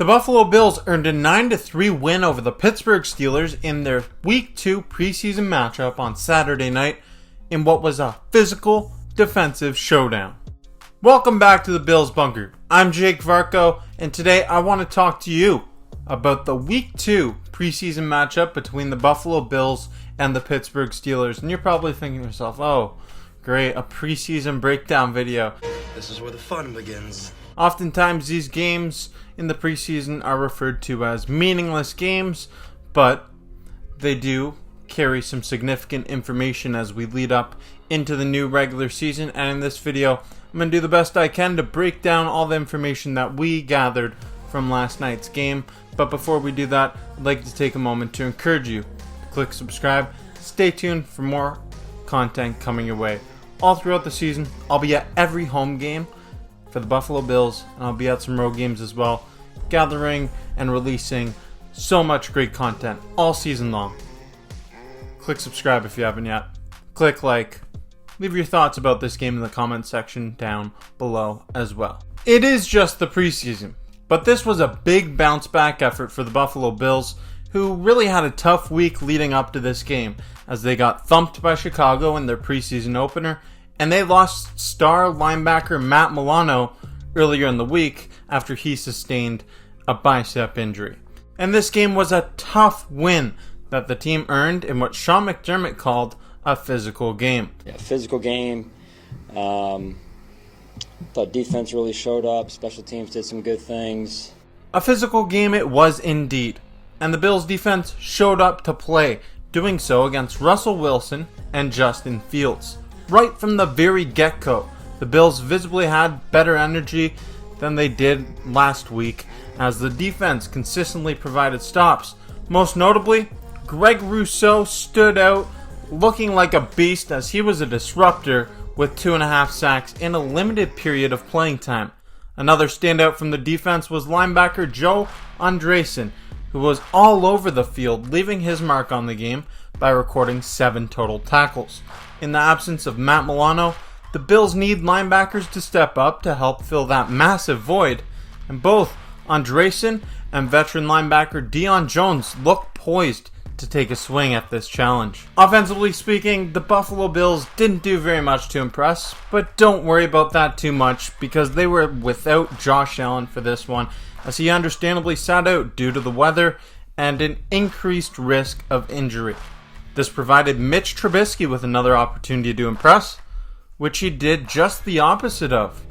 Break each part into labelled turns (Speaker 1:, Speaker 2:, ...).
Speaker 1: The Buffalo Bills earned a 9-3 win over the Pittsburgh Steelers in their Week 2 preseason matchup on Saturday night in what was a physical, defensive showdown. Welcome back to the Bills Bunker. I'm Jake Varco, and today I want to talk to you about the Week 2 preseason matchup between the Buffalo Bills and the Pittsburgh Steelers. And you're probably thinking to yourself, oh, great, a preseason breakdown video.
Speaker 2: This is where the fun begins.
Speaker 1: Oftentimes these games in the preseason are referred to as meaningless games, but they do carry some significant information as we lead up into the new regular season. And in this video, I'm going to do the best I can to break down all the information that we gathered from last night's game. But before we do that, I'd like to take a moment to encourage you to click subscribe. Stay tuned for more content coming your way. All throughout the season, I'll be at every home game for the Buffalo Bills, and I'll be at some road games as well, gathering and releasing so much great content all season long. Click subscribe if you haven't yet. Click like. Leave your thoughts about this game in the comment section down below as well. It is just the preseason, but this was a big bounce back effort for the Buffalo Bills, who really had a tough week leading up to this game as they got thumped by Chicago in their preseason opener, and they lost star linebacker Matt Milano earlier in the week after he sustained a bicep injury. And this game was a tough win that the team earned in what Sean McDermott called a physical game.
Speaker 3: Yeah, physical game. Thought defense really showed up. Special teams did some good things.
Speaker 1: A physical game it was indeed. And the Bills defense showed up to play, doing so against Russell Wilson and Justin Fields. Right from the very get-go, the Bills visibly had better energy than they did last week as the defense consistently provided stops. Most notably, Greg Rousseau stood out looking like a beast as he was a disruptor with 2.5 sacks in a limited period of playing time. Another standout from the defense was linebacker Joe Andreessen, who was all over the field, leaving his mark on the game by recording 7 total tackles. In the absence of Matt Milano, the Bills need linebackers to step up to help fill that massive void, and both Andreessen and veteran linebacker Deion Jones look poised to take a swing at this challenge. Offensively speaking, the Buffalo Bills didn't do very much to impress, but don't worry about that too much because they were without Josh Allen for this one, as he understandably sat out due to the weather and an increased risk of injury. This provided Mitch Trubisky with another opportunity to impress, which he did just the opposite of.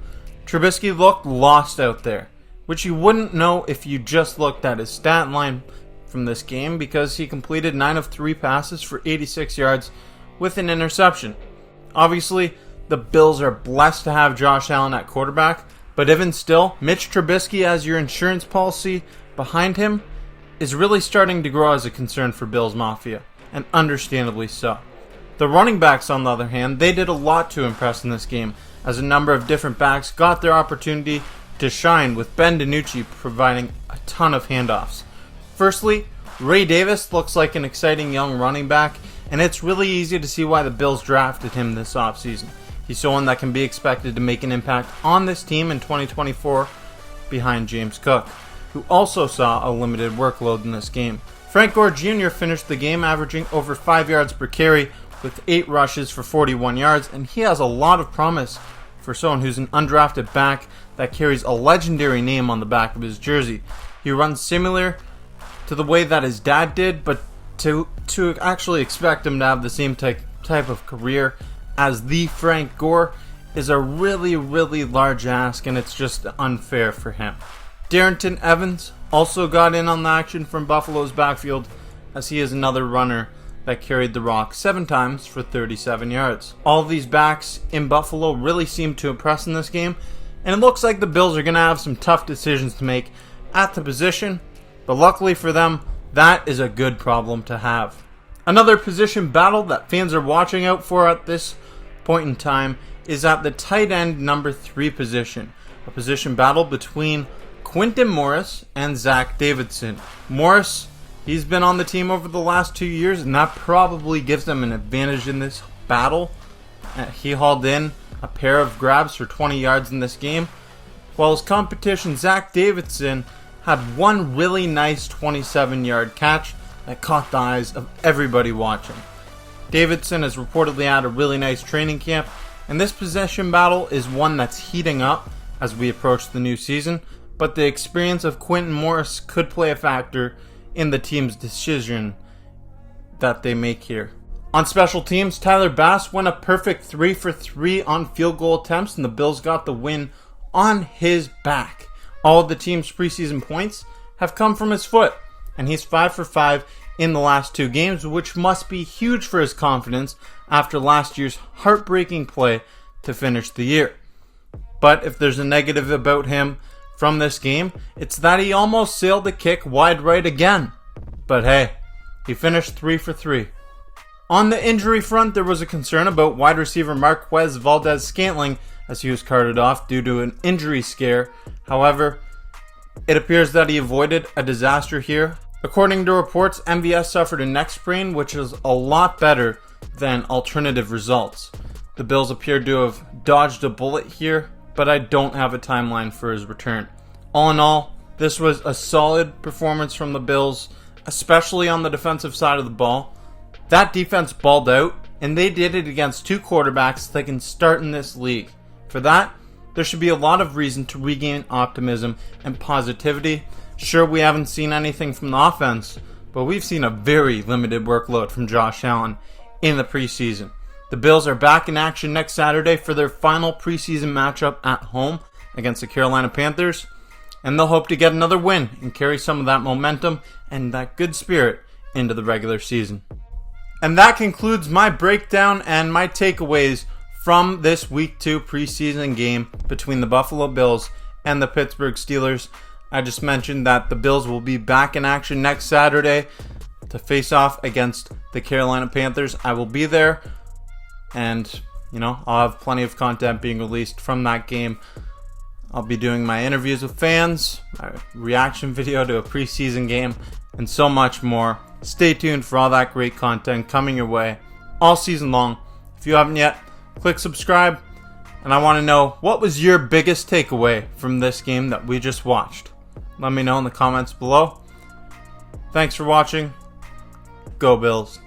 Speaker 1: Trubisky looked lost out there, which you wouldn't know if you just looked at his stat line from this game because he completed 9 of 3 passes for 86 yards with an interception. Obviously, the Bills are blessed to have Josh Allen at quarterback, but even still, Mitch Trubisky as your insurance policy behind him is really starting to grow as a concern for Bills Mafia, and understandably so. The running backs, on the other hand, they did a lot to impress in this game, as a number of different backs got their opportunity to shine, with Ben DiNucci providing a ton of handoffs. Firstly, Ray Davis looks like an exciting young running back, and it's really easy to see why the Bills drafted him this offseason. He's someone that can be expected to make an impact on this team in 2024 behind James Cook, who also saw a limited workload in this game. Frank Gore Jr. finished the game averaging over 5 yards per carry with 8 rushes for 41 yards, and he has a lot of promise for someone who's an undrafted back that carries a legendary name on the back of his jersey. He runs similar to the way that his dad did, but to actually expect him to have the same type of career as the Frank Gore is a really, really large ask, and it's just unfair for him. Darrington Evans also got in on the action from Buffalo's backfield, as he is another runner that carried the rock 7 times for 37 yards. All of these backs in Buffalo really seemed to impress in this game, and it looks like the Bills are going to have some tough decisions to make at the position, but luckily for them, that is a good problem to have. Another position battle that fans are watching out for at this point in time is at the tight end number 3 position, a position battle between Quintin Morris and Zach Davidson. Morris, he's been on the team over the last 2 years, and that probably gives them an advantage in this battle. He hauled in a pair of grabs for 20 yards in this game, while his competition, Zach Davidson, had one really nice 27-yard catch that caught the eyes of everybody watching. Davidson has reportedly had a really nice training camp, and this possession battle is one that's heating up as we approach the new season, but the experience of Quintin Morris could play a factor in the team's decision that they make here. On special teams, Tyler Bass went a perfect 3 for 3 on field goal attempts, and the Bills got the win on his back. All of the team's preseason points have come from his foot, and he's 5 for 5 in the last 2 games, which must be huge for his confidence after last year's heartbreaking play to finish the year. But if there's a negative about him from this game, it's that he almost sailed the kick wide right again. But hey, he finished 3 for 3. On the injury front, there was a concern about wide receiver Marquez Valdez-Scantling as he was carted off due to an injury scare. However, it appears that he avoided a disaster here. According to reports, MVS suffered a neck sprain, which is a lot better than alternative results. The Bills appear to have dodged a bullet here, but I don't have a timeline for his return. All in all, this was a solid performance from the Bills, especially on the defensive side of the ball. That defense balled out, and they did it against 2 quarterbacks that can start in this league. For that, there should be a lot of reason to regain optimism and positivity. Sure, we haven't seen anything from the offense, but we've seen a very limited workload from Josh Allen in the preseason. The Bills are back in action next Saturday for their final preseason matchup at home against the Carolina Panthers, and they'll hope to get another win and carry some of that momentum and that good spirit into the regular season. And that concludes my breakdown and my takeaways from this Week 2 preseason game between the Buffalo Bills and the Pittsburgh Steelers. I just mentioned that the Bills will be back in action next Saturday to face off against the Carolina Panthers. I will be there, and I'll have plenty of content being released from that game. I'll be doing my interviews with fans, my reaction video to a preseason game, and so much more. Stay tuned for all that great content coming your way all season long. If you haven't yet, click subscribe, and I want to know, what was your biggest takeaway from this game that we just watched? Let me know in the comments below. Thanks for watching. Go Bills.